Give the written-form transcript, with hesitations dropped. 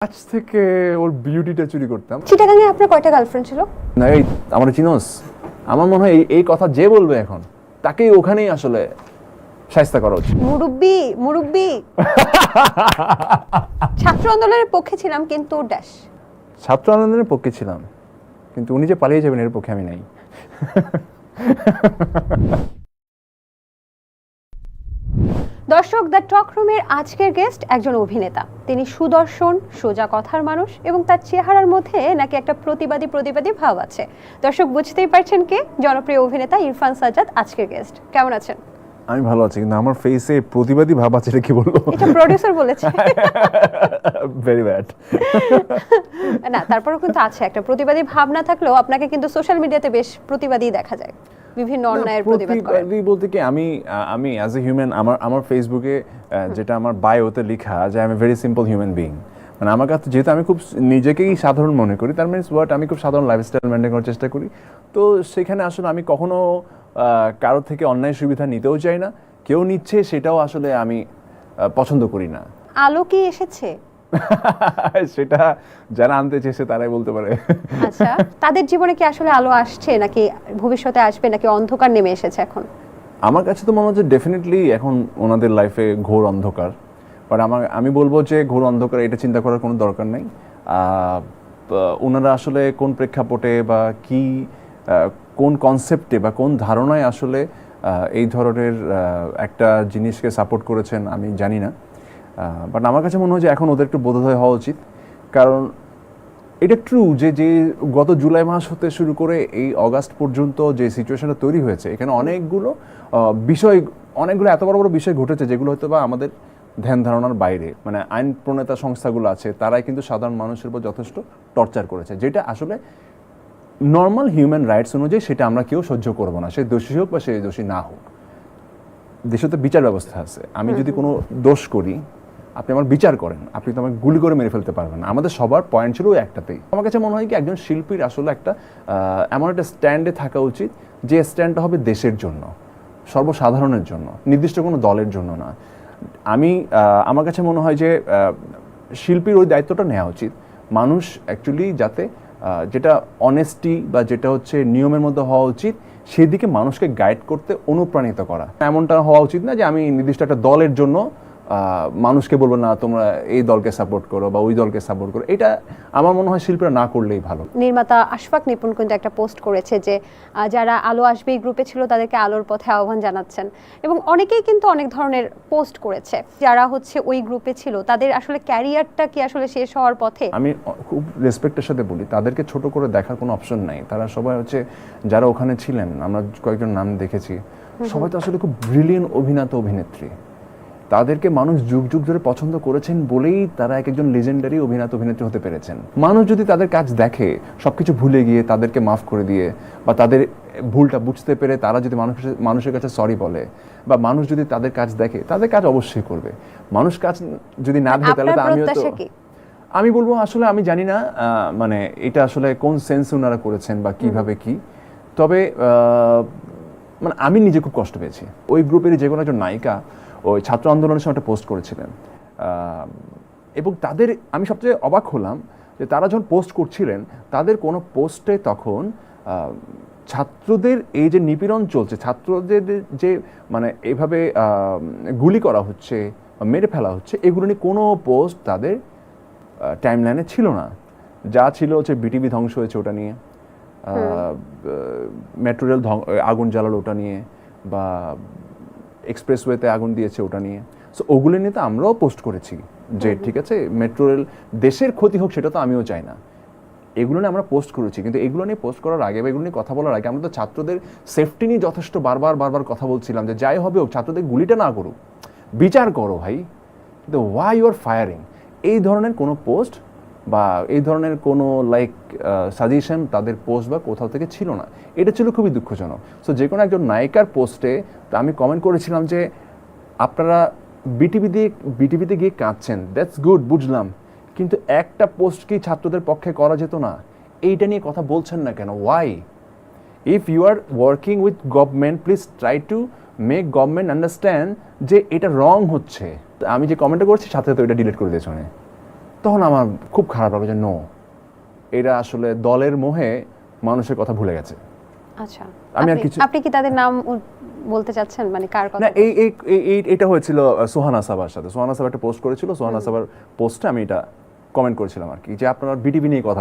কাছ থেকে ওর বিউটিটা চুরি করতাম। চিটাগাংয়ে আপনার কয়টা গার্লফ্রেন্ড ছিল? না এই আমার চিনোস, আমার মনে হয় এই কথা যে বলবে এখন তাকেই ওখানেই আসলে শায়েস্তা করা উচিত। মুরব্বি মুরব্বি ছাত্র আন্দোলনের পক্ষে ছিলাম কিন্তু ড্যাশ। ছাত্র আন্দোলনের পক্ষে ছিলাম কিন্তু উনি যে পালিয়ে যাবেন এর পক্ষে আমি নাই। দর্শক, দ্য টক রুমের আজকের গেস্ট একজন অভিনেতা। তিনি সুদর্শন, সোজা কথার মানুষ এবং তার চেহারার মধ্যে নাকি একটা প্রতিবাদী ভাব আছে। দর্শক বুঝতেই পারছেন কে, জনপ্রিয় অভিনেতা ইরফান সাজ্জাদ আজকের গেস্ট। কেমন আছেন? আমি ভালো আছি, কিন্তু আমার ফেসে প্রতিবাদী ভাব আছে, এটা কি বলবো? এটা প্রোডিউসার বলেছে। Very bad. না, তারপরেও কিন্তু আছে একটা প্রতিবাদী ভাব। না থাকলেও আপনাকে কিন্তু সোশ্যাল মিডিয়াতে বেশ প্রতিবাদী দেখা যায়, বিভিন্ন অন্যায়ের প্রতিবাদ করেন। প্রতিবাদী বলতে কি, আমি অ্যাজ এ হিউম্যান, আমার ফেসবুকে যেটা আমার বায়োতে লেখা যে I M a very simple human being. মানে আমার কাছে যেহেতু আমি খুব নিজেকেই সাধারণ মনে করি, তার মিনস হোয়াট, আমি খুব সাধারণ লাইফস্টাইল মেনটেন করার চেষ্টা করি। তো সেখানে আসলে আমি কখনো কারোর থেকে অন্যায় সুবিধা নিতেও চাই না, কেউ নিচ্ছে সেটাও আসলে আমি পছন্দ করি না। আলো কি এসেছে? সেটা যারা আনতে চেয়েছে তারাই বলতে পারে। আচ্ছা, তাদের জীবনে কি আসলে আলো আসছে, নাকি ভবিষ্যতে আসবে, নাকি অন্ধকার নেমে এসেছে এখন? আমার কাছে তো মনে হচ্ছে ডেফিনেটলি এখন ওনাদের লাইফে ঘোর অন্ধকার। বাট আমি বলবো যে ঘোর অন্ধকার এটা চিন্তা করার কোনো দরকার নেই। ওনারা আসলে কোন প্রেক্ষাপটে বা কি কোন কনসেপ্টে বা কোন ধারণায় আসলে এই ধরনের একটা জিনিসকে সাপোর্ট করেছেন আমি জানি না। বাট আমার কাছে মনে হয় যে এখন ওদের একটু বোধোদয় হওয়া উচিত। কারণ এটা ট্রু যে গত জুলাই মাস হতে শুরু করে এই অগাস্ট পর্যন্ত যে সিচুয়েশনটা তৈরি হয়েছে, এখানে অনেকগুলো এত বড় বড় বিষয় ঘটেছে যেগুলো হয়তো বা আমাদের ধ্যান ধারণার বাইরে। মানে আইন প্রণেতা সংস্থাগুলো আছে, তারাই কিন্তু সাধারণ মানুষের উপর যথেষ্ট টর্চার করেছে, যেটা আসলে নর্মাল হিউম্যান রাইটস অনুযায়ী সেটা আমরা কেউ সহ্য করবো না, সে দোষী হোক বা সে দোষী না হোক। দেশে তো বিচার ব্যবস্থা আছে, আমি যদি কোনো দোষ করি আপনি আমার বিচার করেন, আপনি তো আমাকে গুলি করে মেরে ফেলতে পারবেন না। আমাদের সবার পয়েন্ট ছিল একটাতেই। আমার কাছে মনে হয় কি একজন শিল্পীর আসলে একটা এমন একটা স্ট্যান্ডে থাকা উচিত যে স্ট্যান্ডটা হবে দেশের জন্য, সর্বসাধারণের জন্য, নির্দিষ্ট কোনো দলের জন্য না। আমার কাছে মনে হয় যে শিল্পীর ওই দায়িত্বটা নেওয়া উচিত, মানুষ অ্যাকচুয়ালি যাতে যেটা অনেস্টি বা যেটা হচ্ছে নিয়মের মধ্যে হওয়া উচিত সেদিকে মানুষকে গাইড করতে অনুপ্রাণিত করা। এমনটা হওয়া উচিত না যে আমি নির্দিষ্ট একটা দলের জন্য মানুষকে বলবো না তোমরা এই দলকে সাপোর্ট করো বা ওই দলকে সাপোর্ট করো। এটা আমার মনে হয় শিল্পীরা না করলেই ভালো। নির্মাতা আশফাক নিপুণ কিন্তু একটা পোস্ট করেছে যে যারা আলো আসবে এই গ্রুপে ছিল তাদেরকে আলোর পথে আহ্বান জানাচ্ছেন, এবং অনেকেই কিন্তু অনেক ধরনের পোস্ট করেছে যারা হচ্ছে ওই গ্রুপে ছিল তাদের আসলে ক্যারিয়ারটা কি আসলে শেষ হওয়ার পথে। আমি খুব রেসপেক্টের সাথে বলি, তাদেরকে ছোট করে দেখার কোনো অপশন নাই। তারা সবাই হচ্ছে যারা ওখানে ছিলেন, আমরা কয়েকজন নাম দেখেছি, সবাই তো আসলে খুব ব্রিলিয়েন্ট অভিনেত্রী। তাদেরকে মানুষ যুগ যুগ ধরে পছন্দ করেছেন বলেই তারা একজন লেজেন্ডারি অভিনেত্রী হতে পেরেছেন। মানুষ যদি তাদের কাজ দেখে সবকিছু ভুলে গিয়ে তাদেরকে মাফ করে দিয়ে, বা তাদের ভুলটা বুঝতে পেরে তারা যদি মানুষের কাছে সরি বলে, বা মানুষ যদি তাদের কাজ দেখে, তাদের কাজ অবশ্যই করবে। মানুষ কাজ যদি না দেখে তাহলে আমি বলবো আসলে আমি জানি না মানে এটা আসলে কোন সেন্স ওনারা করেছেন বা কিভাবে কি। তবে মানে আমি নিজে খুব কষ্ট পেয়েছি। ওই গ্রুপেরই যে কোনো একজন নায়িকা ওই ছাত্র আন্দোলনের সময় একটা পোস্ট করেছিলেন, এবং আমি সবচেয়ে অবাক হলাম যে তারা যখন পোস্ট করছিলেন তাদের কোনো পোস্টে তখন ছাত্রদের এই যে নিপীড়ন চলছে, ছাত্রদের যে মানে এভাবে গুলি করা হচ্ছে, মেরে ফেলা হচ্ছে, এগুলো নিয়ে কোনো পোস্ট তাদের টাইমলাইনে ছিল না। যা ছিল হচ্ছে বিটিভি ধ্বংস হয়েছে ওটা নিয়ে, মেট্রো রেল আগুন জ্বালালো ওটা নিয়ে, বা এক্সপ্রেসওয়েতে আগুন দিয়েছে ওটা নিয়ে। সো ওগুলো নিয়ে তো আমরাও পোস্ট করেছি যে ঠিক আছে মেট্রো রেল দেশের ক্ষতি হোক, সেটা তো আমিও চাই না। এগুলো নিয়ে আমরা পোস্ট করেছি, কিন্তু এগুলো নিয়ে পোস্ট করার আগে বা এগুলো নিয়ে কথা বলার আগে আমরা তো ছাত্রদের সেফটি নিয়ে যথেষ্ট বারবার কথা বলছিলাম যে যাই হবে হোক ছাত্রদের গুলিটা না করুক, বিচার করো ভাই। কিন্তু ওয়াই ইউ আর ফায়ারিং, এই ধরনের কোনো পোস্ট বা এই ধরনের কোনো সাজেশন তাদের পোস্ট বা কোথাও থেকে ছিল না। এটা ছিল খুবই দুঃখজনক। সো যে কোনো একজন নায়িকার পোস্টে আমি কমেন্ট করেছিলাম যে আপনারা বিটিভিতে গিয়ে কাঁদছেন, দ্যাটস গুড, বুঝলাম, কিন্তু একটা পোস্ট কি ছাত্রদের পক্ষে করা যেত না? এইটা নিয়ে কথা বলছেন না কেন? Why? If you are working with government, please try to make government understand যে এটা রং হচ্ছে। আমি যে কমেন্টটা করছি সাথে সাথে ওইটা ডিলিট করে দিয়েছে। তখন আমার খুব খারাপ লাগলো যে নো, এরা আসলে দলের মোহে মানুষের কথা ভুলে গেছে। আচ্ছা, আমি আর কিছু- আপনি কি তাদের নাম বলতে চাচ্ছেন, মানে কার কথা? না, এটা হয়েছিল সোহানা সাবার সাথে। সোহানা সাবা একটা পোস্ট করেছিল, সোহানা সাবার পোস্টে আমি এটা কমেন্ট করেছিলাম আর কি, যে আপনারা বিটিভি নিয়ে কথা